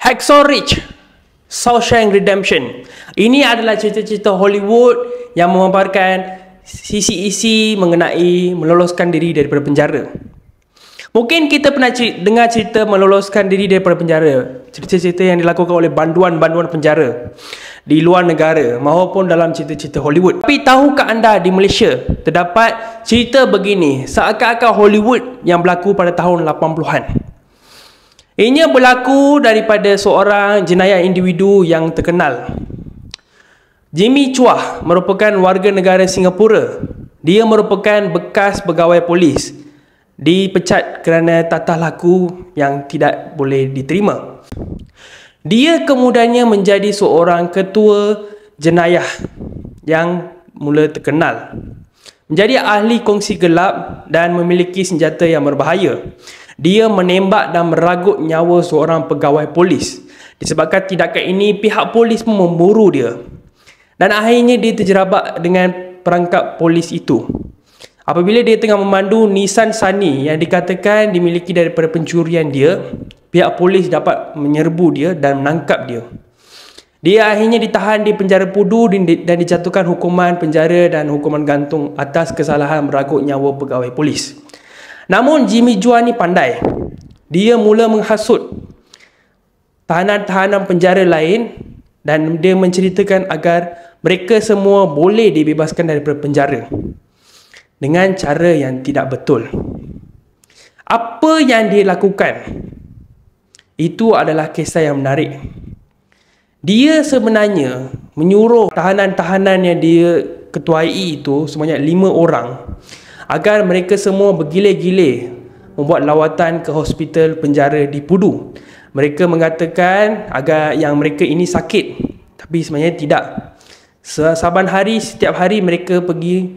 Hacksaw Ridge, Shawshank Redemption. Ini adalah cerita-cerita Hollywood yang memaparkan sisi-isi mengenai meloloskan diri daripada penjara. Mungkin kita pernah dengar cerita meloloskan diri daripada penjara, cerita-cerita yang dilakukan oleh banduan-banduan penjara di luar negara maupun dalam cerita-cerita Hollywood. Tapi tahukah anda di Malaysia terdapat cerita begini seakan-akan Hollywood yang berlaku pada tahun 80-an. Ianya berlaku daripada seorang jenayah individu yang terkenal. Jimmy Chua merupakan warga negara Singapura. Dia merupakan bekas pegawai polis. Dipecat kerana tatah laku yang tidak boleh diterima. Dia kemudiannya menjadi seorang ketua jenayah yang mula terkenal. Menjadi ahli kongsi gelap dan memiliki senjata yang berbahaya. Dia menembak dan meragut nyawa seorang pegawai polis. Disebabkan tindakan ini, pihak polis pun memburu dia. Dan akhirnya dia terjerabak dengan perangkap polis itu. Apabila dia tengah memandu Nissan Sunny yang dikatakan dimiliki daripada pencurian dia, pihak polis dapat menyerbu dia dan menangkap dia. Dia akhirnya ditahan di penjara Pudu dan dijatuhkan hukuman penjara dan hukuman gantung atas kesalahan meragut nyawa pegawai polis. Namun Jimmy Chua ni pandai. Dia mula menghasut tahanan-tahanan penjara lain dan dia menceritakan agar mereka semua boleh dibebaskan daripada penjara dengan cara yang tidak betul. Apa yang dia lakukan itu adalah kisah yang menarik. Dia sebenarnya menyuruh tahanan-tahanan yang dia ketuai itu sebanyak 5 orang agar mereka semua bergilir-gilir membuat lawatan ke hospital penjara di Pudu. Mereka mengatakan agar yang mereka ini sakit, tapi sebenarnya tidak. Saban hari, setiap hari mereka pergi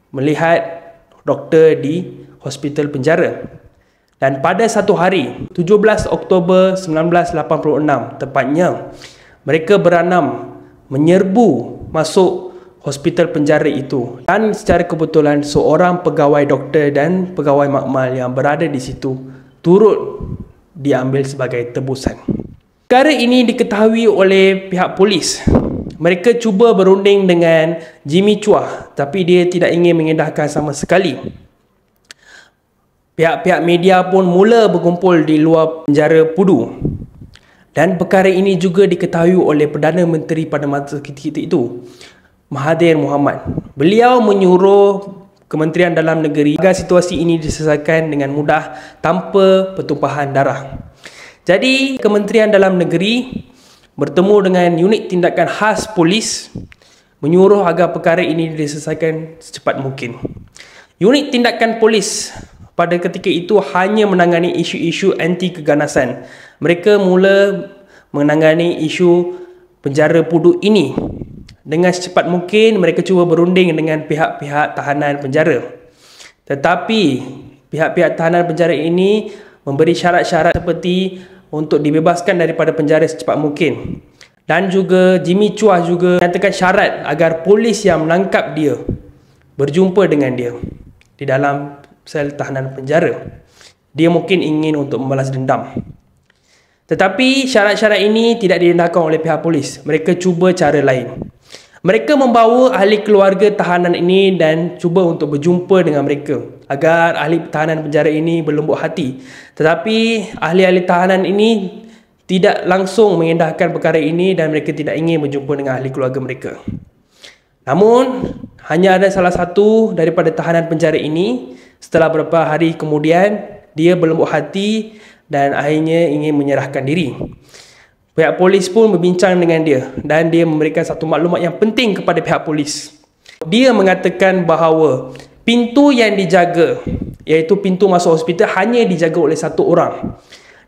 melihat doktor di hospital penjara. Dan pada satu hari, 17 Oktober 1986 tepatnya, mereka beranam menyerbu masuk hospital penjara itu. Dan secara kebetulan seorang pegawai doktor dan pegawai makmal yang berada di situ turut diambil sebagai tebusan. Perkara ini diketahui oleh pihak polis. Mereka cuba berunding dengan Jimmy Chua, tapi dia tidak ingin mengedahkan sama sekali. Pihak-pihak media pun mula berkumpul di luar penjara Pudu. Dan perkara ini juga diketahui oleh Perdana Menteri pada masa ketika itu, Mahathir Mohamad. Beliau menyuruh Kementerian Dalam Negeri agar situasi ini diselesaikan dengan mudah tanpa pertumpahan darah. Jadi Kementerian Dalam Negeri bertemu dengan unit tindakan khas polis menyuruh agar perkara ini diselesaikan secepat mungkin. Unit tindakan polis pada ketika itu hanya menangani isu-isu anti keganasan. Mereka mula menangani isu penjara Pudu ini. Dengan secepat mungkin mereka cuba berunding dengan pihak-pihak tahanan penjara. Tetapi pihak-pihak tahanan penjara ini memberi syarat-syarat seperti untuk dibebaskan daripada penjara secepat mungkin. Dan juga Jimmy Chua juga menyatakan syarat agar polis yang menangkap dia berjumpa dengan dia di dalam sel tahanan penjara. Dia mungkin ingin untuk membalas dendam. Tetapi syarat-syarat ini tidak diindahkan oleh pihak polis. Mereka cuba cara lain. Mereka membawa ahli keluarga tahanan ini dan cuba untuk berjumpa dengan mereka agar ahli tahanan penjara ini berlembut hati. Tetapi ahli-ahli tahanan ini tidak langsung mengindahkan perkara ini dan mereka tidak ingin berjumpa dengan ahli keluarga mereka. Namun, hanya ada salah satu daripada tahanan penjara ini setelah beberapa hari kemudian dia berlembut hati dan akhirnya ingin menyerahkan diri. Pihak polis pun berbincang dengan dia dan dia memberikan satu maklumat yang penting kepada pihak polis. Dia mengatakan bahawa pintu yang dijaga, iaitu pintu masuk hospital, hanya dijaga oleh satu orang.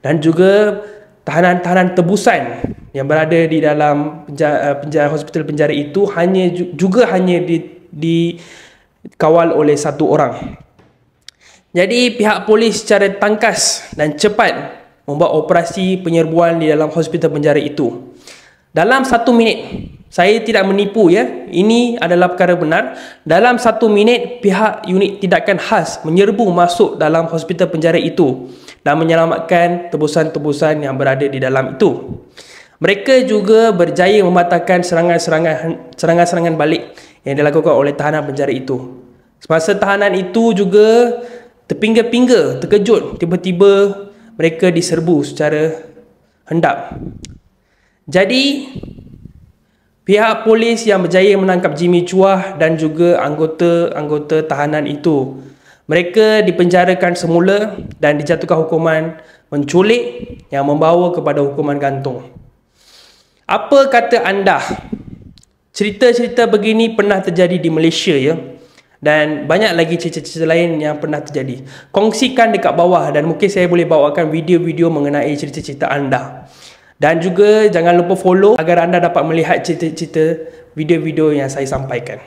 Dan juga tahanan-tahanan tebusan yang berada di dalam hospital penjara itu hanya dikawal oleh satu orang. Jadi pihak polis secara tangkas dan cepat membuat operasi penyerbuan di dalam hospital penjara itu. Dalam 1 minit, saya tidak menipu ya, ini adalah perkara benar. Dalam 1 minit, pihak unit tindakan khas menyerbu masuk dalam hospital penjara itu dan menyelamatkan tebusan-tebusan yang berada di dalam itu. Mereka juga berjaya mematahkan serangan-serangan balik yang dilakukan oleh tahanan penjara itu. Semasa tahanan itu juga terpingga-pingga, terkejut, tiba-tiba mereka diserbu secara hendak. Jadi, pihak polis yang berjaya menangkap Jimmy Chua dan juga anggota-anggota tahanan itu, mereka dipenjarakan semula dan dijatuhkan hukuman menculik yang membawa kepada hukuman gantung. Apa kata anda? Cerita-cerita begini pernah terjadi di Malaysia, ya? Dan banyak lagi cerita-cerita lain yang pernah terjadi. Kongsikan dekat bawah dan mungkin saya boleh bawakan video-video mengenai cerita-cerita anda. Dan juga jangan lupa follow agar anda dapat melihat cerita-cerita video-video yang saya sampaikan.